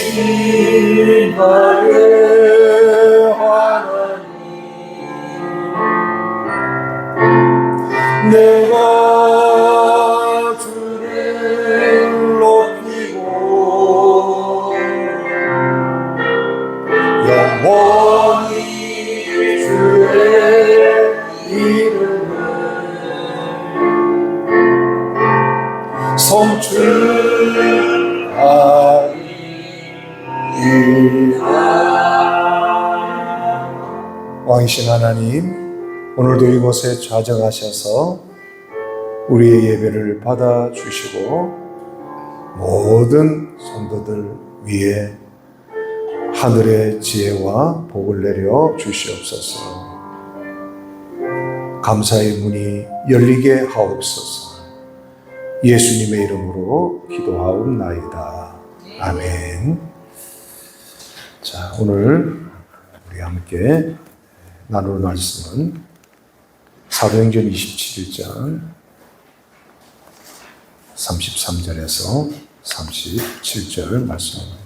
왕이신 나의 하나님, 내가 주를 높이고 영원히 주의 이름을 성취하리이다. 왕이신 하나님, 오늘도 이곳에 좌정하셔서 우리의 예배를 받아주시고 모든 성도들 위에 하늘의 지혜와 복을 내려 주시옵소서. 감사의 문이 열리게 하옵소서. 예수님의 이름으로 기도하옵나이다. 아멘. 자, 오늘 우리 함께 나눌 말씀은 사도행전 27장 33절에서 37절 말씀입니다.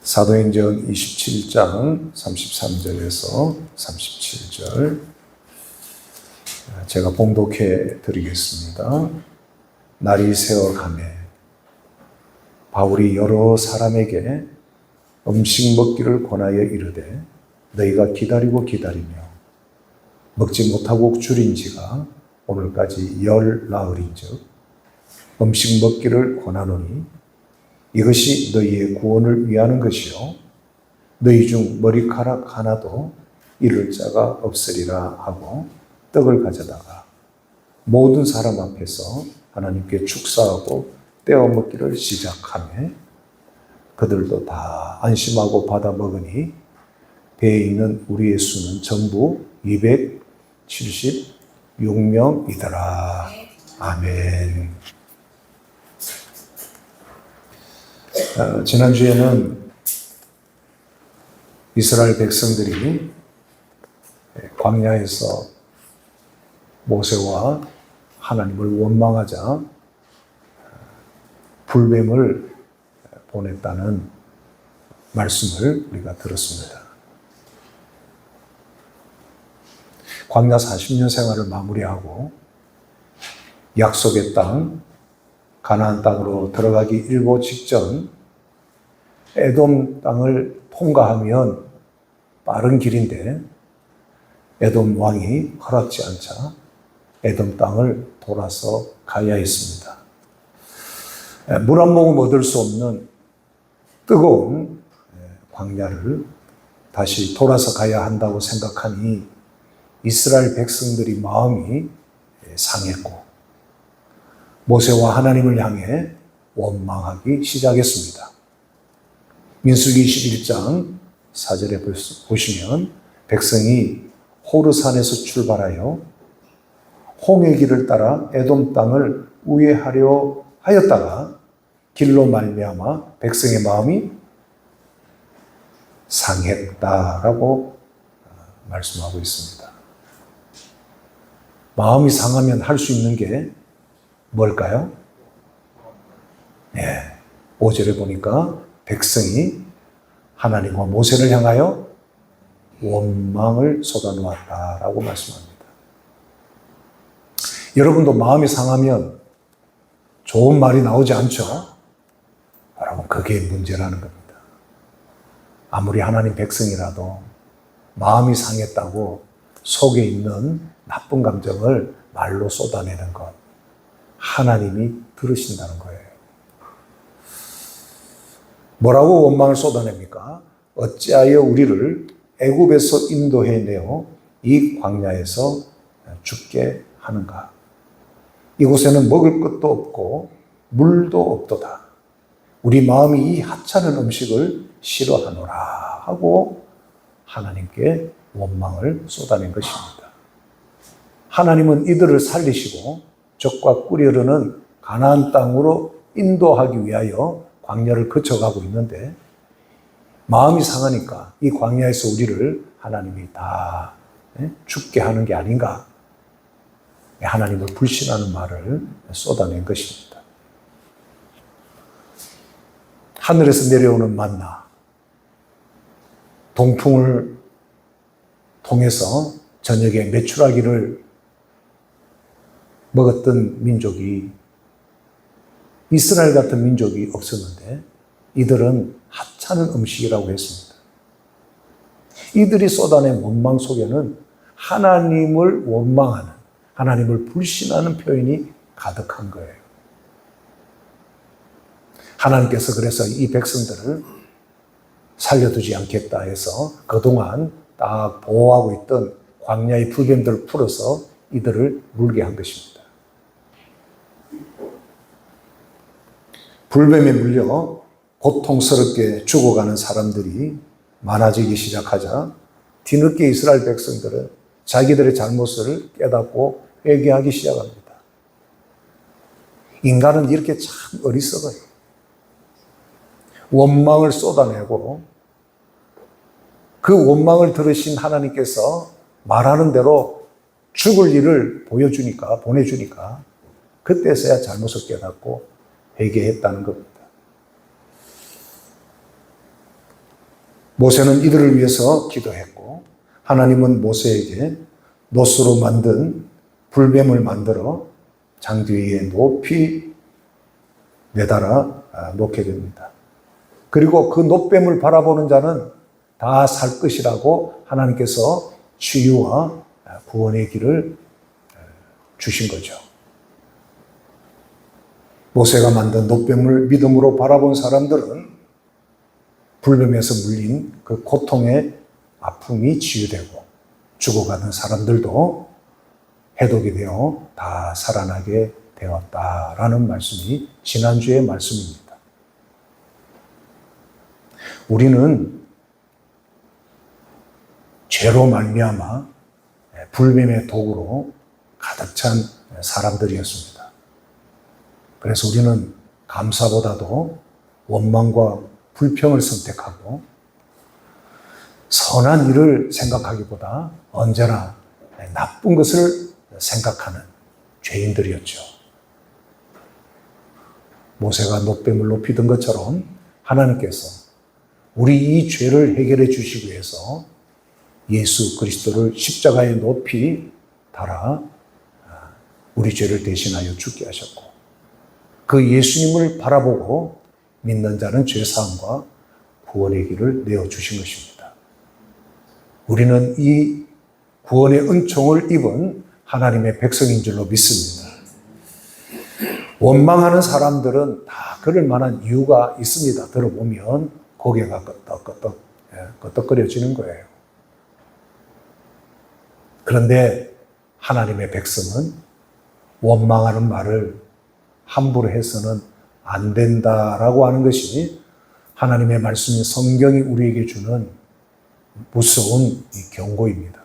사도행전 27장 33절에서 37절 제가 봉독해 드리겠습니다. 날이 새어가매 바울이 여러 사람에게 음식 먹기를 권하여 이르되 너희가 기다리고 기다리며 먹지 못하고 줄인 지가 오늘까지 열 나흘인즉 음식 먹기를 권하노니 이것이 너희의 구원을 위하는 것이요 너희 중 머리카락 하나도 잃을 자가 없으리라 하고 떡을 가져다가 모든 사람 앞에서 하나님께 축사하고 떼어 먹기를 시작하며 그들도 다 안심하고 받아 먹으니 배에 있는 우리의 수는 전부 276명이더라. 아멘. 지난주에는 이스라엘 백성들이 광야에서 모세와 하나님을 원망하자 불뱀을 보냈다는 말씀을 우리가 들었습니다. 광야 40년 생활을 마무리하고 약속의 땅, 가나안 땅으로 들어가기 일보 직전 에돔 땅을 통과하면 빠른 길인데 에돔 왕이 허락지 않자 에돔 땅을 돌아서 가야 했습니다. 물 한 모금 얻을 수 없는 뜨거운 광야를 다시 돌아서 가야 한다고 생각하니 이스라엘 백성들이 마음이 상했고 모세와 하나님을 향해 원망하기 시작했습니다. 민수기 21장 4절에 보시면 백성이 호르산에서 출발하여 홍해 길을 따라 에돔 땅을 우회하려 하였다가 길로 말미암아 백성의 마음이 상했다라고 말씀하고 있습니다. 마음이 상하면 할 수 있는 게 뭘까요? 네, 5절에 보니까 백성이 하나님과 모세를 향하여 원망을 쏟아놓았다라고 말씀합니다. 여러분도 마음이 상하면 좋은 말이 나오지 않죠? 여러분, 그게 문제라는 겁니다. 아무리 하나님 백성이라도 마음이 상했다고 속에 있는 나쁜 감정을 말로 쏟아내는 것, 하나님이 들으신다는 거예요. 뭐라고 원망을 쏟아냅니까? 어찌하여 우리를 애굽에서 인도해내어 이 광야에서 죽게 하는가? 이곳에는 먹을 것도 없고 물도 없도다. 우리 마음이 이 하찮은 음식을 싫어하노라 하고 하나님께 원망을 쏟아낸 것입니다. 하나님은 이들을 살리시고 적과 꿀이 흐르는 가나안 땅으로 인도하기 위하여 광야를 거쳐가고 있는데 마음이 상하니까 이 광야에서 우리를 하나님이 다 죽게 하는 게 아닌가. 하나님을 불신하는 말을 쏟아낸 것입니다. 하늘에서 내려오는 만나, 동풍을 통해서 저녁에 메추라기를 먹었던 민족이, 이스라엘 같은 민족이 없었는데 이들은 하찮은 음식이라고 했습니다. 이들이 쏟아낸 원망 속에는 하나님을 원망하는, 하나님을 불신하는 표현이 가득한 거예요. 하나님께서 그래서 이 백성들을 살려두지 않겠다 해서 그동안 딱 보호하고 있던 광야의 불뱀들을 풀어서 이들을 물게 한 것입니다. 불뱀에 물려 고통스럽게 죽어가는 사람들이 많아지기 시작하자 뒤늦게 이스라엘 백성들은 자기들의 잘못을 깨닫고 회개하기 시작합니다. 인간은 이렇게 참 어리석어요. 원망을 쏟아내고 그 원망을 들으신 하나님께서 말하는 대로 죽을 일을 보내주니까 그때서야 잘못을 깨닫고 회개했다는 겁니다. 모세는 이들을 위해서 기도했고 하나님은 모세에게 노스로 만든 불뱀을 만들어 장기 위에 높이 매달아 놓게 됩니다. 그리고 그 놋뱀을 바라보는 자는 다 살 것이라고 하나님께서 치유와 구원의 길을 주신 거죠. 모세가 만든 놋뱀을 믿음으로 바라본 사람들은 불뱀에서 물린 그 고통의 아픔이 치유되고 죽어가는 사람들도 해독이 되어 다 살아나게 되었다라는 말씀이 지난주의 말씀입니다. 우리는 죄로 말미암아 불뱀의 독으로 가득 찬 사람들이었습니다. 그래서 우리는 감사보다도 원망과 불평을 선택하고 선한 일을 생각하기보다 언제나 나쁜 것을 생각하는 죄인들이었죠. 모세가 놋뱀을 높이던 것처럼 하나님께서 우리 이 죄를 해결해 주시기 위해서 예수 그리스도를 십자가에 높이 달아 우리 죄를 대신하여 죽게 하셨고 그 예수님을 바라보고 믿는 자는 죄사함과 구원의 길을 내어주신 것입니다. 우리는 이 구원의 은총을 입은 하나님의 백성인 줄로 믿습니다. 원망하는 사람들은 다 그럴 만한 이유가 있습니다. 들어보면 고개가 끄덕끄덕거려지는 거예요. 그런데 하나님의 백성은 원망하는 말을 함부로 해서는 안 된다라고 하는 것이 하나님의 말씀인 성경이 우리에게 주는 무서운 경고입니다.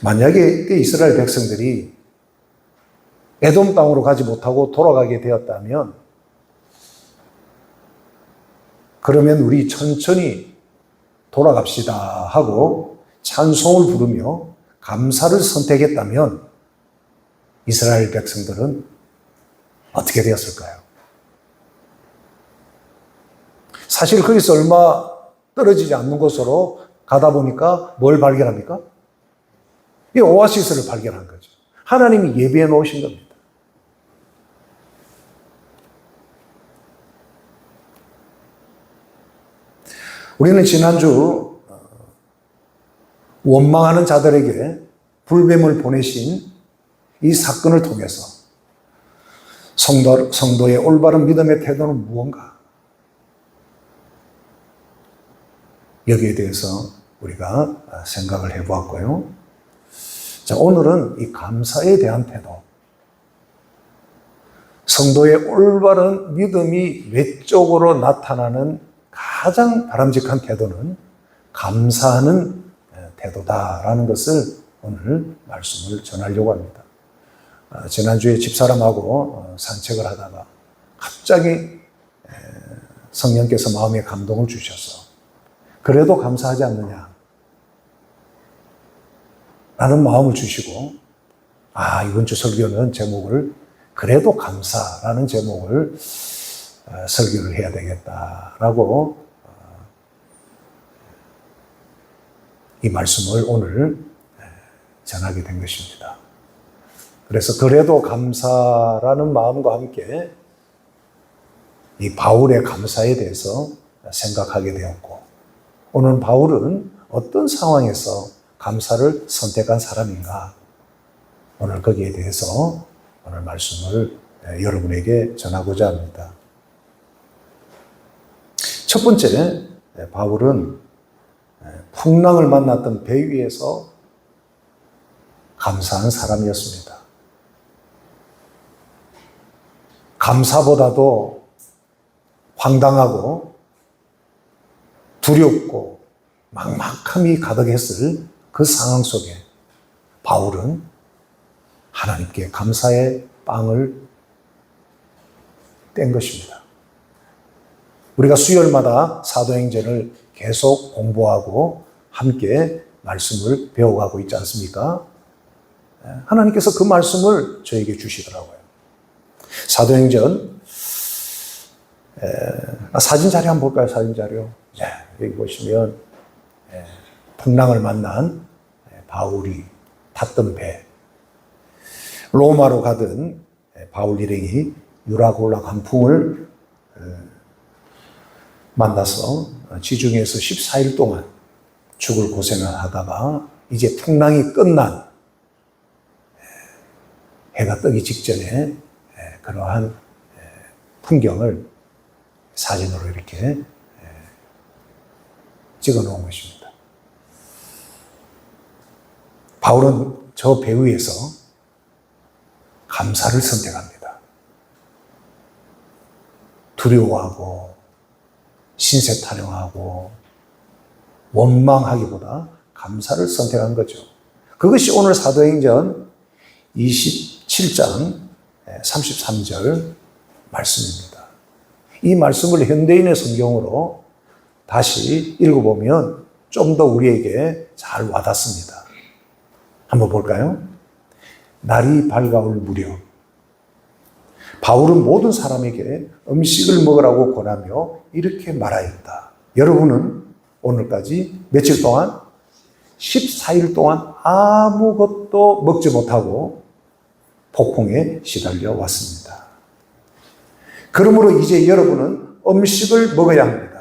만약에 이스라엘 백성들이 에돔 땅으로 가지 못하고 돌아가게 되었다면 그러면 우리 천천히 돌아갑시다 하고 찬송을 부르며 감사를 선택했다면 이스라엘 백성들은 어떻게 되었을까요? 사실 거기서 얼마 떨어지지 않는 곳으로 가다 보니까 뭘 발견합니까? 이 오아시스를 발견한 거죠. 하나님이 예비해 놓으신 겁니다. 우리는 지난주 원망하는 자들에게 불뱀을 보내신 이 사건을 통해서 성도의 올바른 믿음의 태도는 무언가? 여기에 대해서 우리가 생각을 해보았고요. 자, 오늘은 이 감사에 대한 태도, 성도의 올바른 믿음이 외적으로 나타나는 가장 바람직한 태도는 감사하는 태도다라는 것을 오늘 말씀을 전하려고 합니다. 지난주에 집사람하고 산책을 하다가 갑자기 성령께서 마음에 감동을 주셔서 그래도 감사하지 않느냐 라는 마음을 주시고, 이번 주 설교는 제목을 그래도 감사라는 제목을 설교를 해야 되겠다라고 이 말씀을 오늘 전하게 된 것입니다. 그래서 그래도 감사라는 마음과 함께 이 바울의 감사에 대해서 생각하게 되었고, 오늘 바울은 어떤 상황에서 감사를 선택한 사람인가, 오늘 거기에 대해서 오늘 말씀을 여러분에게 전하고자 합니다. 첫 번째, 바울은 풍랑을 만났던 배 위에서 감사한 사람이었습니다. 감사보다도 황당하고 두렵고 막막함이 가득했을 그 상황 속에 바울은 하나님께 감사의 빵을 뗀 것입니다. 우리가 수요일마다 사도행전을 계속 공부하고 함께 말씀을 배워가고 있지 않습니까? 하나님께서 그 말씀을 저에게 주시더라고요. 사도행전 사진 자료 한번 볼까요? 사진 자료. 여기 보시면 풍랑을 만난 바울이 탔던 배, 로마로 가던 바울 일행이 유라굴라 강풍을 만나서 지중해에서 14일 동안 죽을 고생을 하다가 이제 풍랑이 끝난 해가 뜨기 직전에 그러한 풍경을 사진으로 이렇게 찍어 놓은 것입니다. 바울은 저 배 위에서 감사를 선택합니다. 두려워하고 신세 타령하고 원망하기보다 감사를 선택한 거죠. 그것이 오늘 사도행전 27장 33절 말씀입니다. 이 말씀을 현대인의 성경으로 다시 읽어보면 좀 더 우리에게 잘 와닿습니다. 한번 볼까요? 날이 밝아올 무렵 바울은 모든 사람에게 음식을 먹으라고 권하며 이렇게 말하였다. 여러분은 오늘까지 며칠 동안? 14일 동안 아무것도 먹지 못하고 폭풍에 시달려 왔습니다. 그러므로 이제 여러분은 음식을 먹어야 합니다.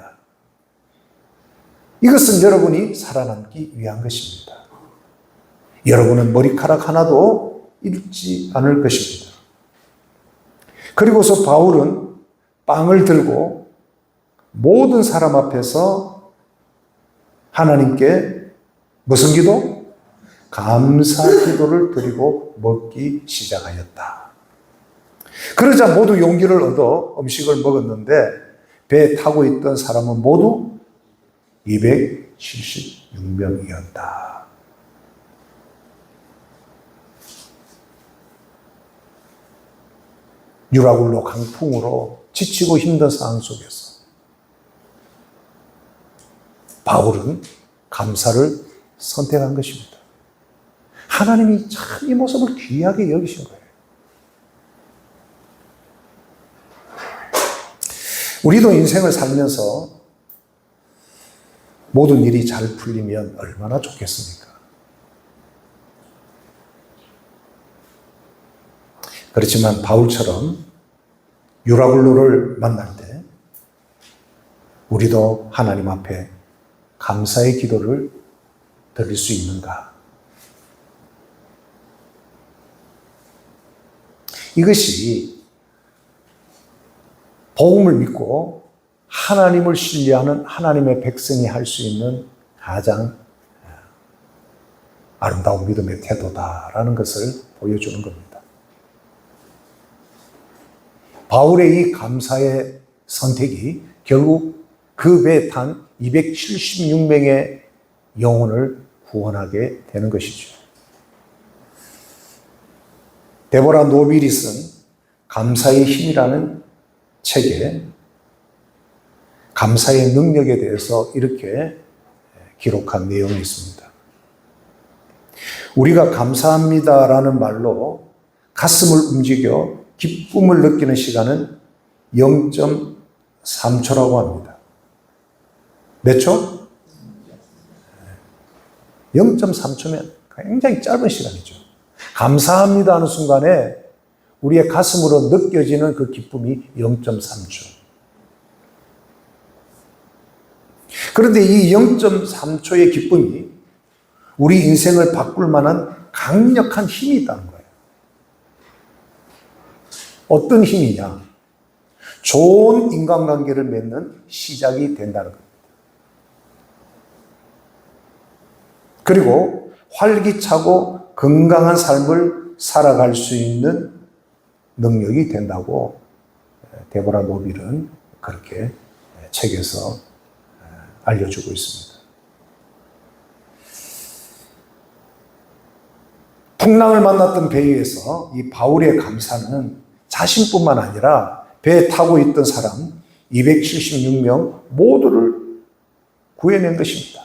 이것은 여러분이 살아남기 위한 것입니다. 여러분은 머리카락 하나도 잃지 않을 것입니다. 그리고서 바울은 빵을 들고 모든 사람 앞에서 하나님께 무슨 기도? 감사 기도를 드리고 먹기 시작하였다. 그러자 모두 용기를 얻어 음식을 먹었는데 배에 타고 있던 사람은 모두 276명이었다. 유라굴로 강풍으로 지치고 힘든 상황 속에서 바울은 감사를 선택한 것입니다. 하나님이 참 이 모습을 귀하게 여기신 거예요. 우리도 인생을 살면서 모든 일이 잘 풀리면 얼마나 좋겠습니까? 그렇지만 바울처럼 유라굴로를 만날 때 우리도 하나님 앞에 감사의 기도를 드릴 수 있는가? 이것이 복음을 믿고 하나님을 신뢰하는 하나님의 백성이 할 수 있는 가장 아름다운 믿음의 태도다라는 것을 보여주는 겁니다. 바울의 이 감사의 선택이 결국 그 배에 탄 276명의 영혼을 구원하게 되는 것이죠. 데보라 노빌이 쓴 감사의 힘이라는 책에 감사의 능력에 대해서 이렇게 기록한 내용이 있습니다. 우리가 감사합니다라는 말로 가슴을 움직여 기쁨을 느끼는 시간은 0.3초라고 합니다. 몇 초? 0.3초면 굉장히 짧은 시간이죠. 감사합니다 하는 순간에 우리의 가슴으로 느껴지는 그 기쁨이 0.3초. 그런데 이 0.3초의 기쁨이 우리 인생을 바꿀 만한 강력한 힘이 있다는 거예요. 어떤 힘이냐? 좋은 인간관계를 맺는 시작이 된다는 겁니다. 그리고 활기차고 건강한 삶을 살아갈 수 있는 능력이 된다고 데보라 노빌은 그렇게 책에서 알려주고 있습니다. 풍랑을 만났던 배 위에서 이 바울의 감사는 자신뿐만 아니라 배에 타고 있던 사람 276명 모두를 구해낸 것입니다.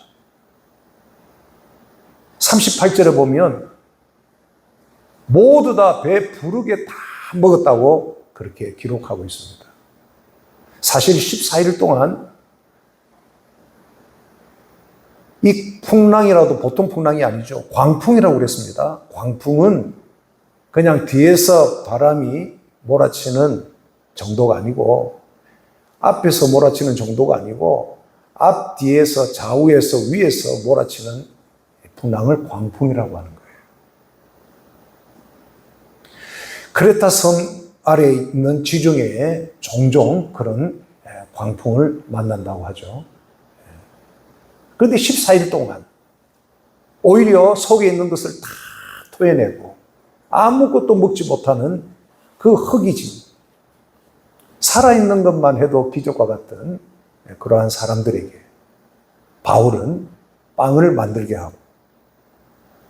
38절에 보면 모두 다 배 부르게 다 먹었다고 그렇게 기록하고 있습니다. 사실 14일 동안 이 풍랑이라도 보통 풍랑이 아니죠. 광풍이라고 그랬습니다. 광풍은 그냥 뒤에서 바람이 몰아치는 정도가 아니고 앞에서 몰아치는 정도가 아니고 앞, 뒤에서, 좌우에서, 위에서 몰아치는 풍랑을 광풍이라고 하는 거예요. 크레타 섬 아래에 있는 지중해에 종종 그런 광풍을 만난다고 하죠. 그런데 14일 동안 오히려 속에 있는 것을 다 토해내고 아무것도 먹지 못하는 그 흙이지 살아있는 것만 해도 기적과 같은 그러한 사람들에게 바울은 빵을 만들게 하고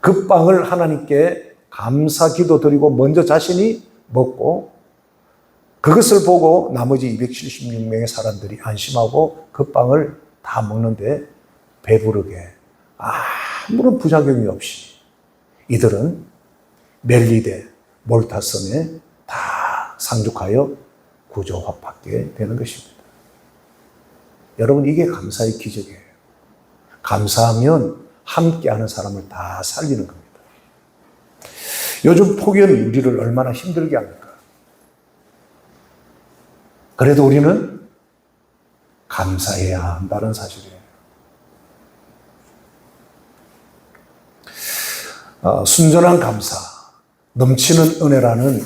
그 빵을 하나님께 감사 기도 드리고 먼저 자신이 먹고 그것을 보고 나머지 276명의 사람들이 안심하고 그 빵을 다 먹는데 배부르게 아무런 부작용이 없이 이들은 멜리데 몰타섬에 다 상륙하여 구조받게 되는 것입니다. 여러분 이게 감사의 기적이에요. 감사하면 함께하는 사람을 다 살리는 겁니다. 요즘 폭염이 우리를 얼마나 힘들게 합니까? 그래도 우리는 감사해야 한다는 사실이에요. 순전한 감사, 넘치는 은혜라는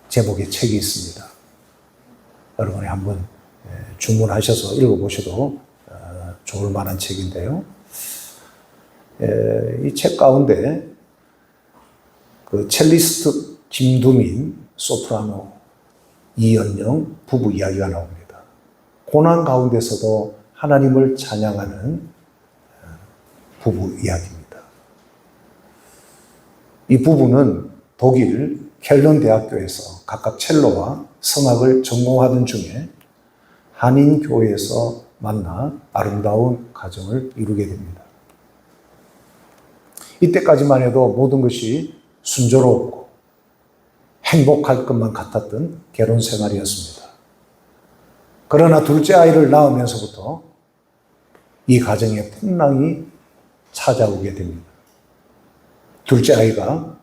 제목의 책이 있습니다. 여러분이 한번 주문하셔서 읽어보셔도 좋을 만한 책인데요. 이 책 가운데 그 첼리스트 김두민, 소프라노 이연영 부부 이야기가 나옵니다. 고난 가운데서도 하나님을 찬양하는 부부 이야기입니다. 이 부부는 독일 켈런 대학교에서 각각 첼로와 성악을 전공하던 중에 한인교회에서 만나 아름다운 가정을 이루게 됩니다. 이때까지만 해도 모든 것이 순조롭고 행복할 것만 같았던 결혼 생활이었습니다. 그러나 둘째 아이를 낳으면서부터 이 가정에 풍랑이 찾아오게 됩니다. 둘째 아이가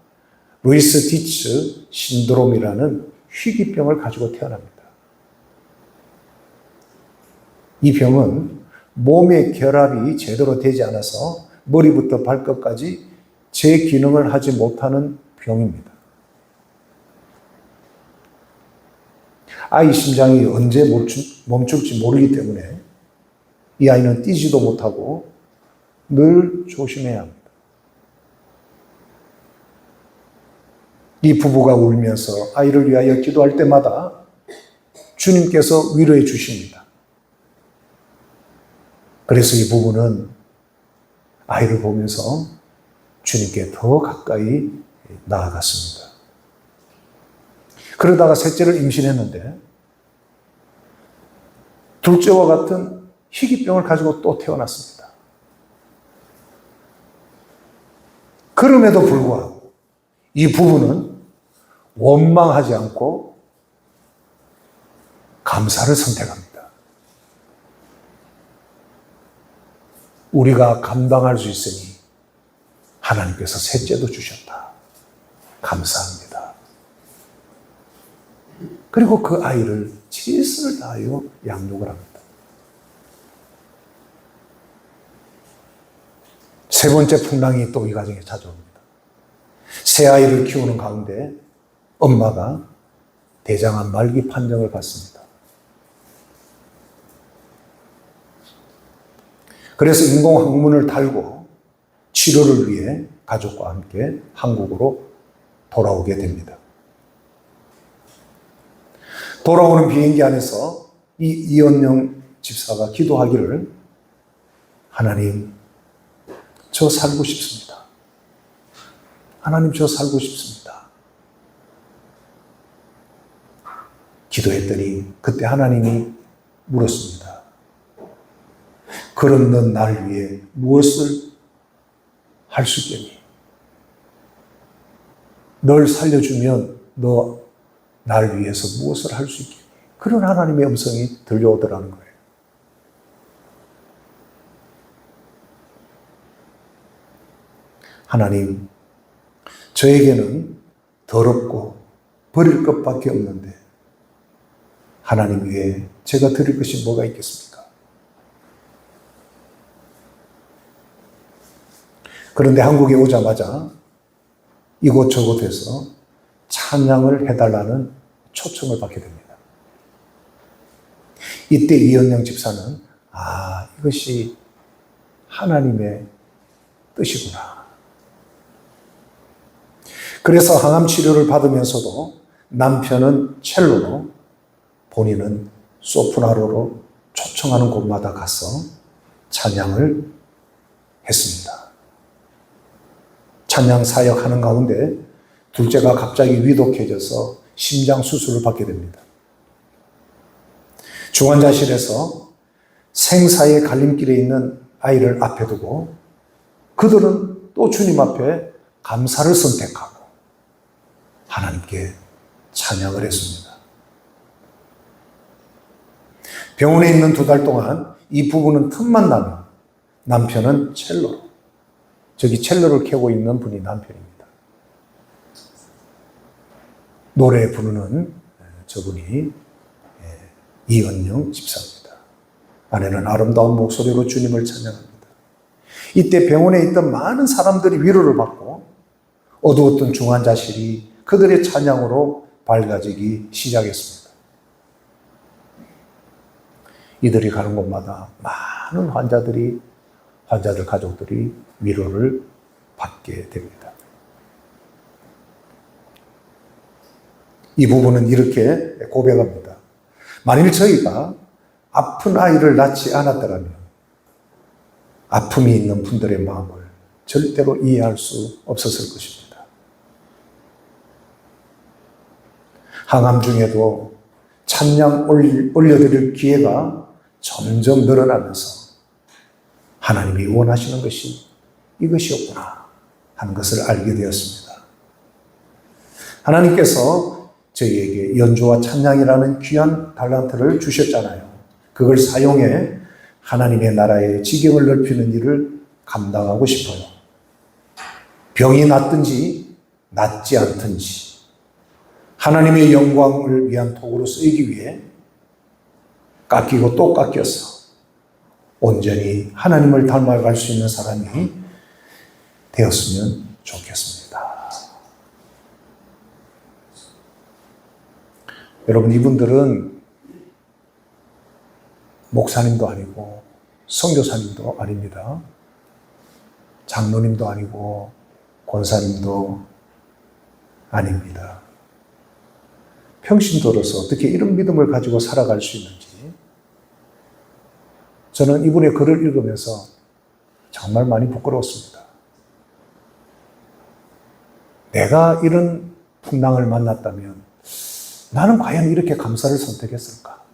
루이스 디츠 신드롬이라는 희귀병을 가지고 태어납니다. 이 병은 몸의 결합이 제대로 되지 않아서 머리부터 발끝까지 제 기능을 하지 못하는 병입니다. 아이 심장이 언제 멈출지 모르기 때문에 이 아이는 뛰지도 못하고 늘 조심해야 합니다. 이 부부가 울면서 아이를 위하여 기도할 때마다 주님께서 위로해 주십니다. 그래서 이 부부는 아이를 보면서 주님께 더 가까이 나아갔습니다. 그러다가 셋째를 임신했는데 둘째와 같은 희귀병을 가지고 또 태어났습니다. 그럼에도 불구하고 이 부부는 원망하지 않고 감사를 선택합니다. 우리가 감당할 수 있으니 하나님께서 셋째도 주셨다. 감사합니다. 그리고 그 아이를 최선을 다하여 양육을 합니다. 세 번째 풍랑이 또 이 가정에 찾아옵니다. 새 아이를 키우는 가운데 엄마가 대장암 말기 판정을 받습니다. 그래서 인공항문을 달고 치료를 위해 가족과 함께 한국으로 돌아오게 됩니다. 돌아오는 비행기 안에서 이연영 집사가 기도하기를, 하나님, 저 살고 싶습니다. 하나님, 저 살고 싶습니다. 기도했더니 그때 하나님이 물었습니다. 그럼 넌 나를 위해 무엇을 할 수 있겠니? 널 살려주면 너 나를 위해서 무엇을 할 수 있겠니? 그런 하나님의 음성이 들려오더라는 거예요. 하나님, 저에게는 더럽고 버릴 것밖에 없는데 하나님 위에 제가 드릴 것이 뭐가 있겠습니까? 그런데 한국에 오자마자 이곳저곳에서 찬양을 해달라는 초청을 받게 됩니다. 이때 이연영 집사는 이것이 하나님의 뜻이구나. 그래서 항암 치료를 받으면서도 남편은 첼로로, 본인은 소프라노로 초청하는 곳마다 가서 찬양을 했습니다. 찬양 사역하는 가운데 둘째가 갑자기 위독해져서 심장 수술을 받게 됩니다. 중환자실에서 생사의 갈림길에 있는 아이를 앞에 두고 그들은 또 주님 앞에 감사를 선택하고 하나님께 찬양을 했습니다. 병원에 있는 2달 동안 이 부부는 틈만 나면 남편은 첼로로, 저기 첼로를 켜고 있는 분이 남편입니다. 노래 부르는 저분이 이은영 집사입니다. 아내는 아름다운 목소리로 주님을 찬양합니다. 이때 병원에 있던 많은 사람들이 위로를 받고 어두웠던 중환자실이 그들의 찬양으로 밝아지기 시작했습니다. 이들이 가는 곳마다 많은 환자들 가족들이 위로를 받게 됩니다. 이 부부는 이렇게 고백합니다. 만일 저희가 아픈 아이를 낳지 않았더라면 아픔이 있는 분들의 마음을 절대로 이해할 수 없었을 것입니다. 항암 중에도 찬양 올려드릴 기회가 점점 늘어나면서 하나님이 원하시는 것이 이것이었구나 하는 것을 알게 되었습니다. 하나님께서 저희에게 연주와 찬양이라는 귀한 달란트를 주셨잖아요. 그걸 사용해 하나님의 나라의 지경을 넓히는 일을 감당하고 싶어요. 병이 낫든지 낫지 않든지 하나님의 영광을 위한 도구로 쓰이기 위해 깎이고 또 깎여서 온전히 하나님을 닮아갈 수 있는 사람이 되었으면 좋겠습니다. 여러분, 이분들은 목사님도 아니고 선교사님도 아닙니다. 장로님도 아니고 권사님도 아닙니다. 평신도로서 어떻게 이런 믿음을 가지고 살아갈 수 있는지 저는 이분의 글을 읽으면서 정말 많이 부끄러웠습니다. 내가 이런 풍랑을 만났다면 나는 과연 이렇게 감사를 선택했을까?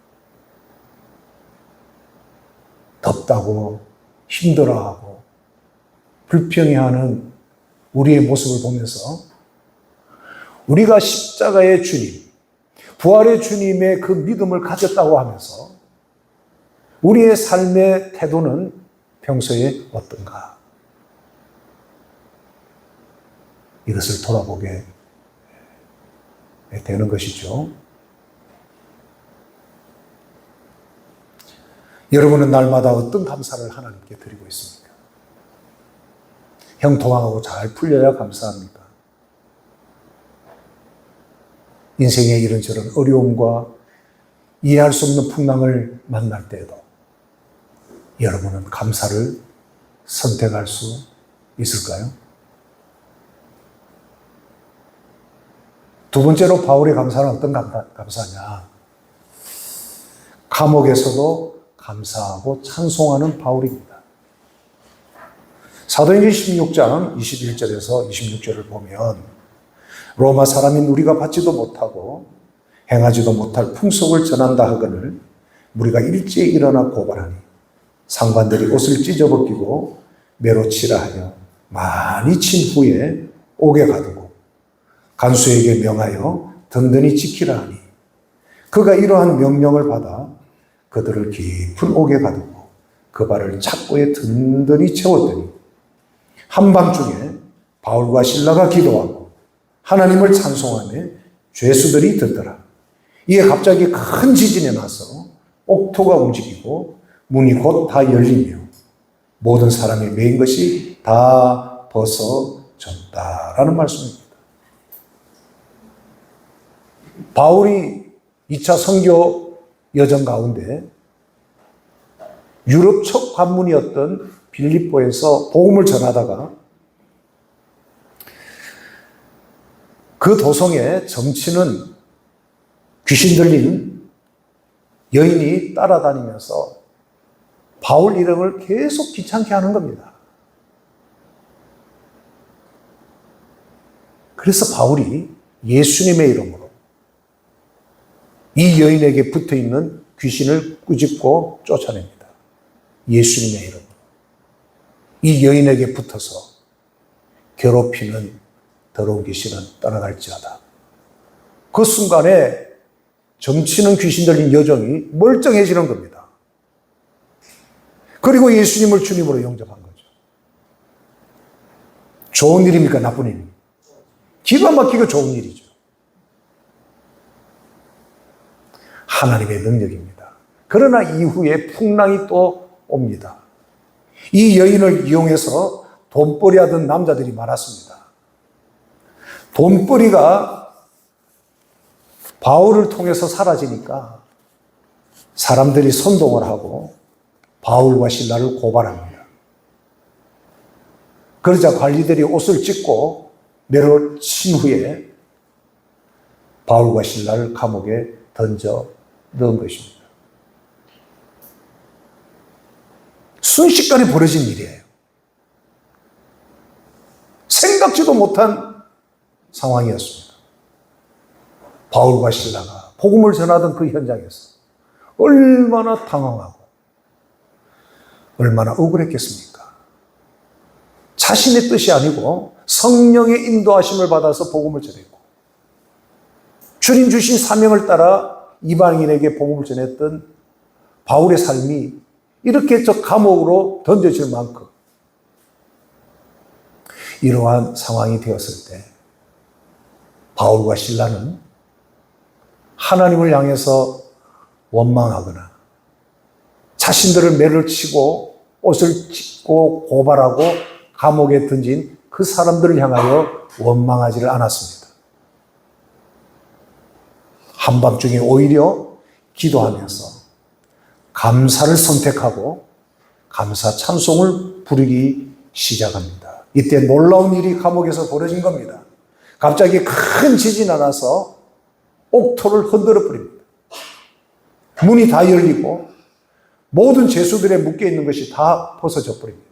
덥다고 힘들어하고 불평해하는 우리의 모습을 보면서 우리가 십자가의 주님, 부활의 주님의 그 믿음을 가졌다고 하면서 우리의 삶의 태도는 평소에 어떤가? 이것을 돌아보게 되는 것이죠. 여러분은 날마다 어떤 감사를 하나님께 드리고 있습니까? 형통하고 잘 풀려야 감사합니까? 인생의 이런저런 어려움과 이해할 수 없는 풍랑을 만날 때에도 여러분은 감사를 선택할 수 있을까요? 두 번째로 바울의 감사는 어떤 감사냐? 감옥에서도 감사하고 찬송하는 바울입니다. 사도행전 16장 21절에서 26절을 보면 로마 사람인 우리가 받지도 못하고 행하지도 못할 풍속을 전한다 하거늘 우리가 일제히 일어나 고발하니 상관들이 옷을 찢어벗기고 매로 치라 하여 많이 친 후에 옥에 가두고 간수에게 명하여 든든히 지키라 하니 그가 이러한 명령을 받아 그들을 깊은 옥에 가두고 그 발을 착고에 든든히 채웠더니 한밤중에 바울과 실라가 기도하고 하나님을 찬송하며 죄수들이 듣더라. 이에 갑자기 큰 지진이 나서 옥토가 움직이고 문이 곧 다 열리며 모든 사람이 매인 것이 다 벗어졌다라는 말씀입니다. 바울이 2차 선교 여정 가운데 유럽 첫 관문이었던 빌립보에서 복음을 전하다가 그 도성에 점치는 귀신 들린 여인이 따라다니면서 바울 이름을 계속 귀찮게 하는 겁니다. 그래서 바울이 예수님의 이름으로 이 여인에게 붙어있는 귀신을 꾸짖고 쫓아냅니다. 예수님의 이름으로. 이 여인에게 붙어서 괴롭히는 더러운 귀신은 떠나갈지어다. 그 순간에 점치는 귀신 들린 여종이 멀쩡해지는 겁니다. 그리고 예수님을 주님으로 영접한 거죠. 좋은 일입니까? 나쁜 일입니까? 기가 막히게 좋은 일이죠. 하나님의 능력입니다. 그러나 이후에 풍랑이 또 옵니다. 이 여인을 이용해서 돈벌이 하던 남자들이 많았습니다. 돈벌이가 바울을 통해서 사라지니까 사람들이 선동을 하고 바울과 실라를 고발합니다. 그러자 관리들이 옷을 찢고 매로 친 후에 바울과 실라를 감옥에 던져 넣은 것입니다. 순식간에 벌어진 일이에요. 생각지도 못한 상황이었습니다. 바울과 실라가 복음을 전하던 그 현장에서 얼마나 당황하고 얼마나 억울했겠습니까? 자신의 뜻이 아니고 성령의 인도하심을 받아서 복음을 전했고 주님 주신 사명을 따라 이방인에게 복음을 전했던 바울의 삶이 이렇게 저 감옥으로 던져질 만큼 이러한 상황이 되었을 때 바울과 실라는 하나님을 향해서 원망하거나 자신들을 매를 치고 옷을 찢고 고발하고 감옥에 던진 그 사람들을 향하여 원망하지를 않았습니다. 한밤중에 오히려 기도하면서 감사를 선택하고 감사 찬송을 부르기 시작합니다. 이때 놀라운 일이 감옥에서 벌어진 겁니다. 갑자기 큰 지진이 나서 옥토를 흔들어 버립니다. 문이 다 열리고 모든 죄수들의 묶여있는 것이 다 벗어져 버립니다.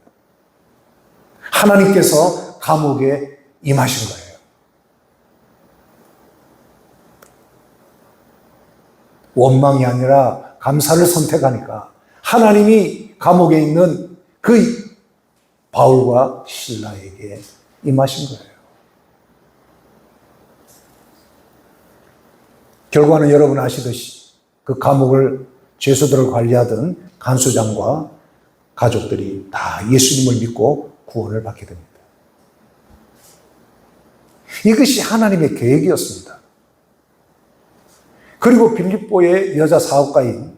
하나님께서 감옥에 임하신 거예요. 원망이 아니라 감사를 선택하니까 하나님이 감옥에 있는 그 바울과 실라에게 임하신 거예요. 결과는 여러분 아시듯이 그 감옥을 죄수들을 관리하던 간수장과 가족들이 다 예수님을 믿고 구원을 받게 됩니다. 이것이 하나님의 계획이었습니다. 그리고 빌립보의 여자 사업가인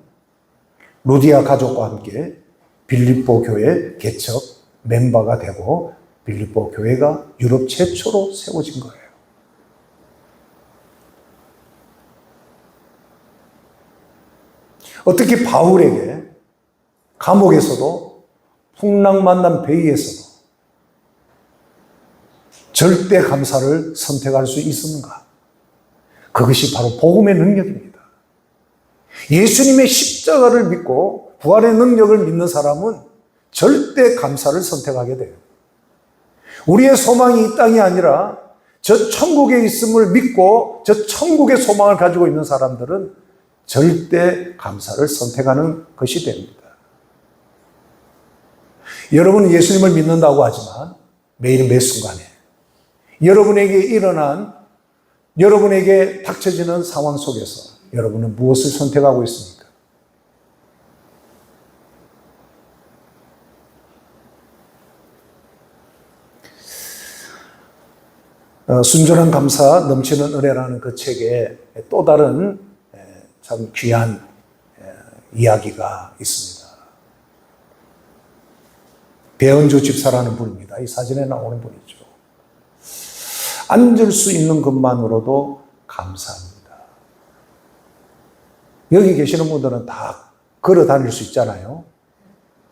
루디아 가족과 함께 빌립보 교회 개척 멤버가 되고 빌립보 교회가 유럽 최초로 세워진 거예요. 어떻게 바울에게 감옥에서도 풍랑만난 배위에서도 절대 감사를 선택할 수 있었는가? 그것이 바로 복음의 능력입니다. 예수님의 십자가를 믿고 부활의 능력을 믿는 사람은 절대 감사를 선택하게 돼요. 우리의 소망이 이 땅이 아니라 저 천국에 있음을 믿고 저 천국의 소망을 가지고 있는 사람들은 절대 감사를 선택하는 것이 됩니다. 여러분은 예수님을 믿는다고 하지만 매일 매 순간에 여러분에게 일어난, 여러분에게 닥쳐지는 상황 속에서 여러분은 무엇을 선택하고 있습니까? 순전한 감사 넘치는 은혜라는 그 책에 또 다른 참 귀한 이야기가 있습니다. 배은주 집사라는 분입니다. 이 사진에 나오는 분이죠. 앉을 수 있는 것만으로도 감사합니다. 여기 계시는 분들은 다 걸어 다닐 수 있잖아요.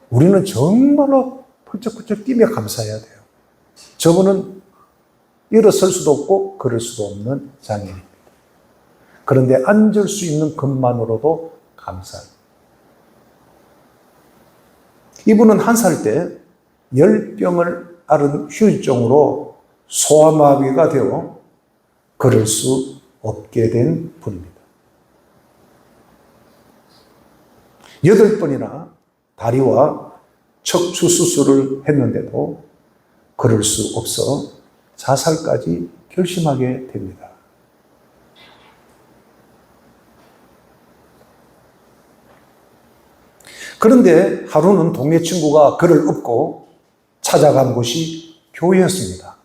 우리는 정말로 펄쩍펄쩍 뛰며 감사해야 돼요. 저분은 일어설 수도 없고 걸을 수도 없는 장애인입니다. 그런데 앉을 수 있는 것만으로도 감사합니다. 이분은 한 살 때 열병을 앓은 후유증으로 소아마비가 되어 걸을 수 없게 된 분입니다. 8번이나 다리와 척추 수술을 했는데도 걸을 수 없어 자살까지 결심하게 됩니다. 그런데 하루는 동네 친구가 그를 업고 찾아간 곳이 교회였습니다.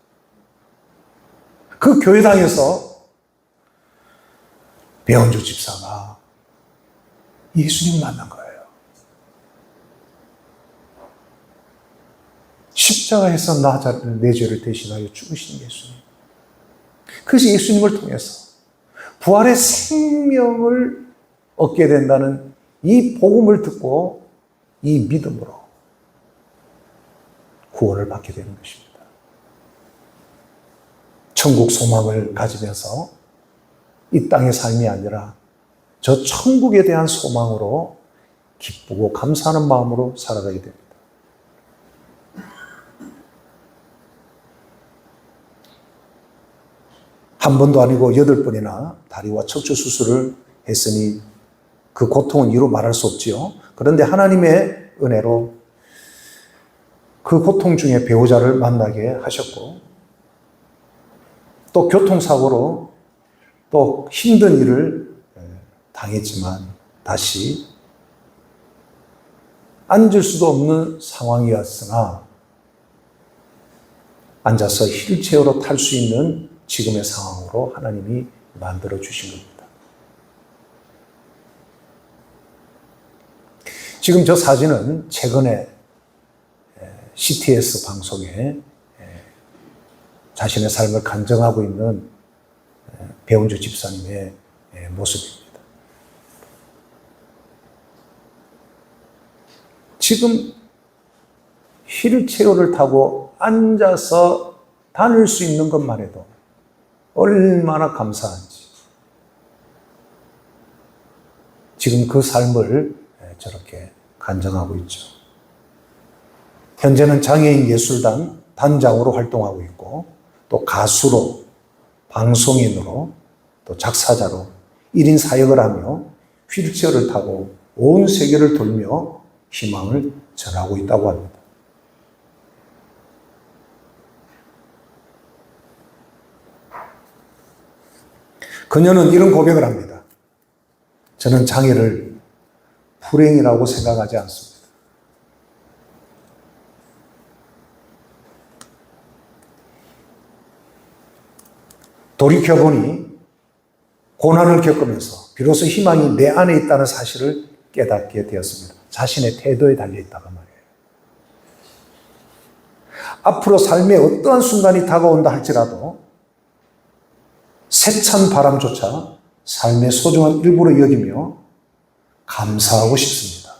그 교회당에서 배은주 집사가 예수님 만난 거예요. 십자가에서 내 죄를 대신하여 죽으신 예수님. 그래서 예수님을 통해서 부활의 생명을 얻게 된다는 이 복음을 듣고 이 믿음으로 구원을 받게 되는 것입니다. 천국 소망을 가지면서 이 땅의 삶이 아니라 저 천국에 대한 소망으로 기쁘고 감사하는 마음으로 살아가게 됩니다. 한 번도 아니고 8번이나 다리와 척추 수술을 했으니 그 고통은 이루 말할 수 없지요. 그런데 하나님의 은혜로 그 고통 중에 배우자를 만나게 하셨고 또 교통사고로 또 힘든 일을 당했지만 다시 앉을 수도 없는 상황이었으나 앉아서 휠체어로 탈 수 있는 지금의 상황으로 하나님이 만들어 주신 겁니다. 지금 저 사진은 최근에 CTS 방송에 자신의 삶을 간증하고 있는 배은주 집사님의 모습입니다. 지금 휠체어를 타고 앉아서 다닐 수 있는 것만 해도 얼마나 감사한지. 지금 그 삶을 저렇게 간증하고 있죠. 현재는 장애인 예술단 단장으로 활동하고 있고 또 가수로, 방송인으로, 또 작사자로 1인 사역을 하며 휠체어를 타고 온 세계를 돌며 희망을 전하고 있다고 합니다. 그녀는 이런 고백을 합니다. 저는 장애를 불행이라고 생각하지 않습니다. 돌이켜보니 고난을 겪으면서 비로소 희망이 내 안에 있다는 사실을 깨닫게 되었습니다. 자신의 태도에 달려있다가 말이에요. 앞으로 삶의 어떠한 순간이 다가온다 할지라도 세찬 바람조차 삶의 소중한 일부로 여기며 감사하고 싶습니다.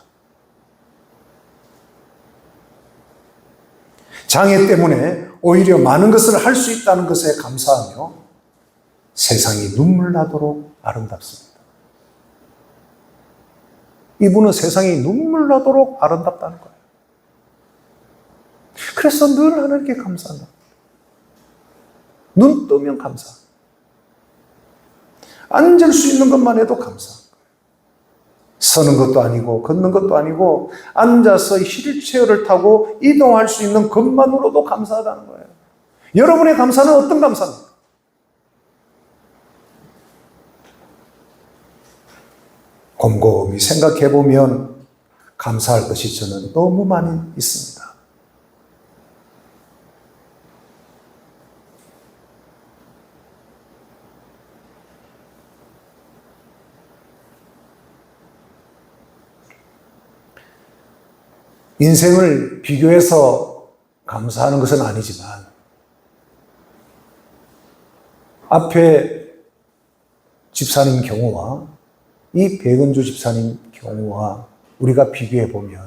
장애 때문에 오히려 많은 것을 할 수 있다는 것에 감사하며 세상이 눈물 나도록 아름답습니다. 이분은 세상이 눈물 나도록 아름답다는 거예요. 그래서 늘 하나님께 감사한다. 눈 뜨면 감사. 앉을 수 있는 것만 해도 감사한 거예요. 서는 것도 아니고 걷는 것도 아니고 앉아서 휠체어를 타고 이동할 수 있는 것만으로도 감사하다는 거예요. 여러분의 감사는 어떤 감사입니까? 곰곰이 생각해 보면 감사할 것이 저는 너무 많이 있습니다. 인생을 비교해서 감사하는 것은 아니지만 앞에 집사님 경우와 이 백은주 집사님 경우와 우리가 비교해 보면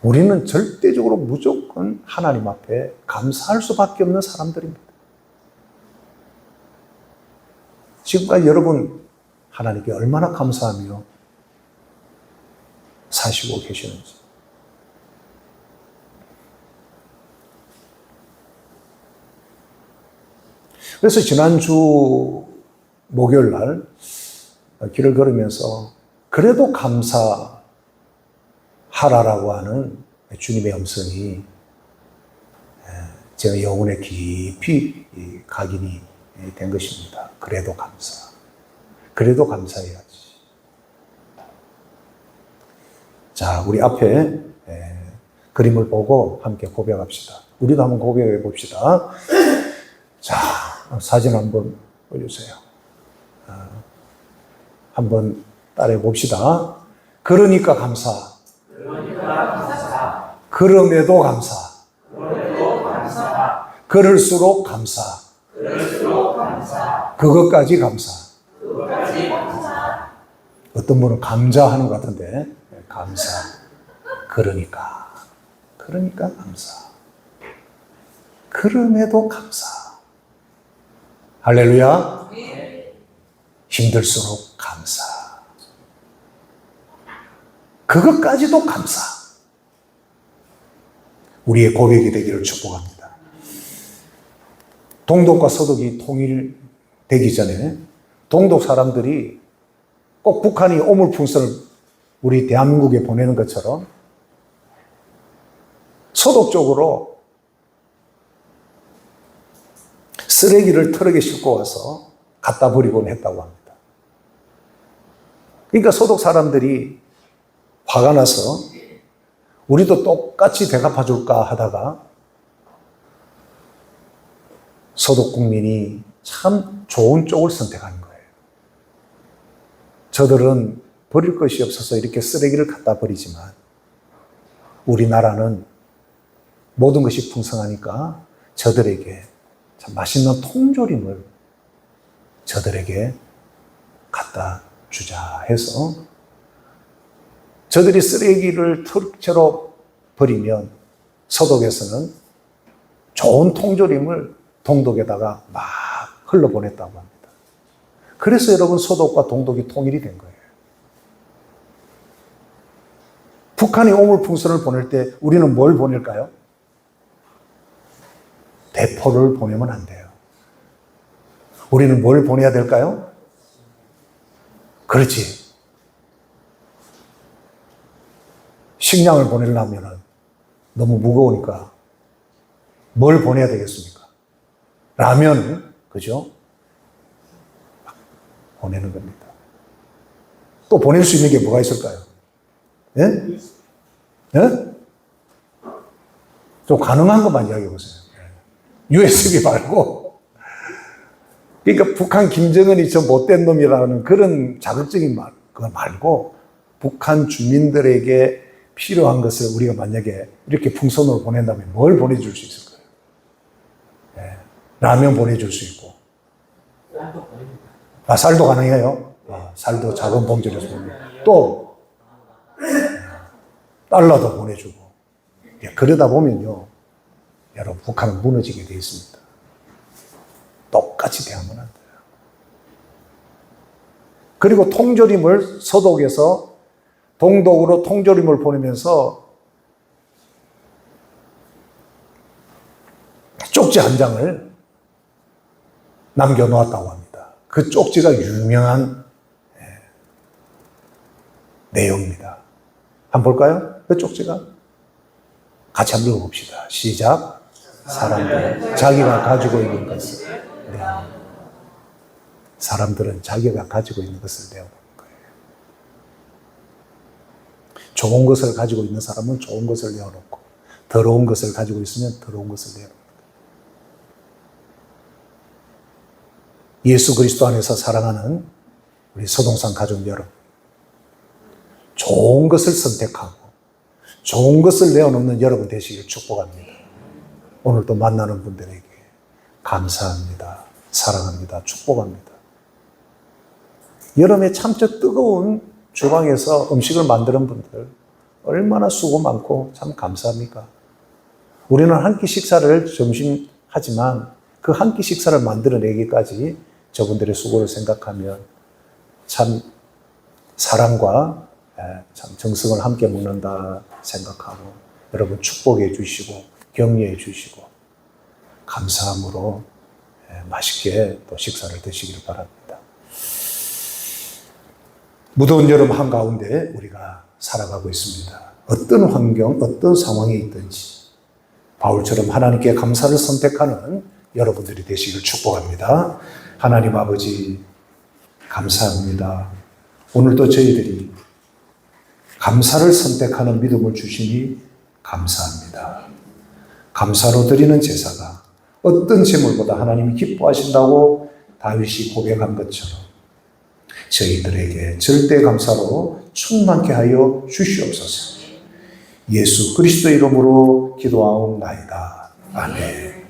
우리는 절대적으로 무조건 하나님 앞에 감사할 수밖에 없는 사람들입니다. 지금까지 여러분 하나님께 얼마나 감사하며 사시고 계시는지. 그래서 지난주 목요일 날 길을 걸으면서 그래도 감사하라라고 하는 주님의 음성이 제 영혼에 깊이 각인이 된 것입니다. 그래도 감사. 그래도 감사해야지. 자, 우리 앞에 그림을 보고 함께 고백합시다. 우리도 한번 고백해 봅시다. 자, 사진 한번 보여주세요. 한번 따라해 봅시다. 그러니까 감사. 그럼에도 감사. 그럴수록 감사. 그것까지 감사. 어떤 분은 감자하는 것 같은데 감사. 그러니까 감사. 그럼에도 감사. 할렐루야. 힘들수록 감사. 그것까지도 감사. 우리의 고백이 되기를 축복합니다. 동독과 서독이 통일되기 전에 동독 사람들이 꼭 북한이 오물풍선을 우리 대한민국에 보내는 것처럼 서독 쪽으로 쓰레기를 트럭에 싣고 와서 갖다 버리곤 했다고 합니다. 그러니까 서독 사람들이 화가 나서 우리도 똑같이 대갚아 줄까 하다가 서독 국민이 참 좋은 쪽을 선택하는 거예요. 저들은 버릴 것이 없어서 이렇게 쓰레기를 갖다 버리지만 우리나라는 모든 것이 풍성하니까 저들에게 참 맛있는 통조림을 저들에게 갖다 주자 해서 저들이 쓰레기를 트럭째로 버리면 서독에서는 좋은 통조림을 동독에다가 막 흘러보냈다고 합니다. 그래서 여러분 서독과 동독이 통일이 된 거예요. 북한이 오물풍선을 보낼 때 우리는 뭘 보낼까요? 대포를 보내면 안 돼요. 우리는 뭘 보내야 될까요? 그렇지. 식량을 보내려면 너무 무거우니까 뭘 보내야 되겠습니까? 라면, 그죠? 보내는 겁니다. 또 보낼 수 있는 게 뭐가 있을까요? 예? 예? 좀 가능한 것만 이야기해 보세요. USB 말고. 그러니까 북한 김정은이 저 못된 놈이라는 그런 자극적인 말, 그거 말고 북한 주민들에게 필요한 것을 우리가 만약에 이렇게 풍선으로 보낸다면 뭘 보내줄 수 있을까요? 예. 라면 보내줄 수 있고. 쌀도 가능해요. 쌀도 작은 봉지로 보내고. 또, 달러도 보내주고. 예, 그러다 보면요. 여러분, 북한은 무너지게 되어 있습니다. 똑같이 대하면 안 돼요. 그리고 통조림을 서독에서 동독으로 통조림을 보내면서 쪽지 한 장을 남겨놓았다고 합니다. 그 쪽지가 유명한 내용입니다. 한번 볼까요? 그 쪽지가? 같이 한번 읽어봅시다. 시작. 사람들은 자기가 가지고 있는 것을 사람들은 자기가 가지고 있는 것을 내어놓는 거예요. 좋은 것을 가지고 있는 사람은 좋은 것을 내어놓고 더러운 것을 가지고 있으면 더러운 것을 내어놓는 거예요. 예수 그리스도 안에서 사랑하는 우리 소동산 가족 여러분, 좋은 것을 선택하고 좋은 것을 내어놓는 여러분 되시길 축복합니다. 오늘도 만나는 분들에게 감사합니다. 사랑합니다. 축복합니다. 여름에 참 저 뜨거운 주방에서 음식을 만드는 분들 얼마나 수고 많고 참 감사합니까? 우리는 한 끼 식사를 점심 하지만 그 한 끼 식사를 만들어내기까지 저분들의 수고를 생각하면 참 사랑과 참 정성을 함께 묻는다 생각하고 여러분 축복해 주시고 격려해 주시고 감사함으로 맛있게 또 식사를 드시기를 바랍니다. 무더운 여름 한가운데 우리가 살아가고 있습니다. 어떤 환경, 어떤 상황에 있든지 바울처럼 하나님께 감사를 선택하는 여러분들이 되시길 축복합니다. 하나님 아버지 감사합니다. 오늘도 저희들이 감사를 선택하는 믿음을 주시니 감사합니다. 감사로 드리는 제사가 어떤 제물보다 하나님이 기뻐하신다고 다윗이 고백한 것처럼 저희들에게 절대 감사로 충만케 하여 주시옵소서. 예수 그리스도 이름으로 기도하옵나이다. 아멘.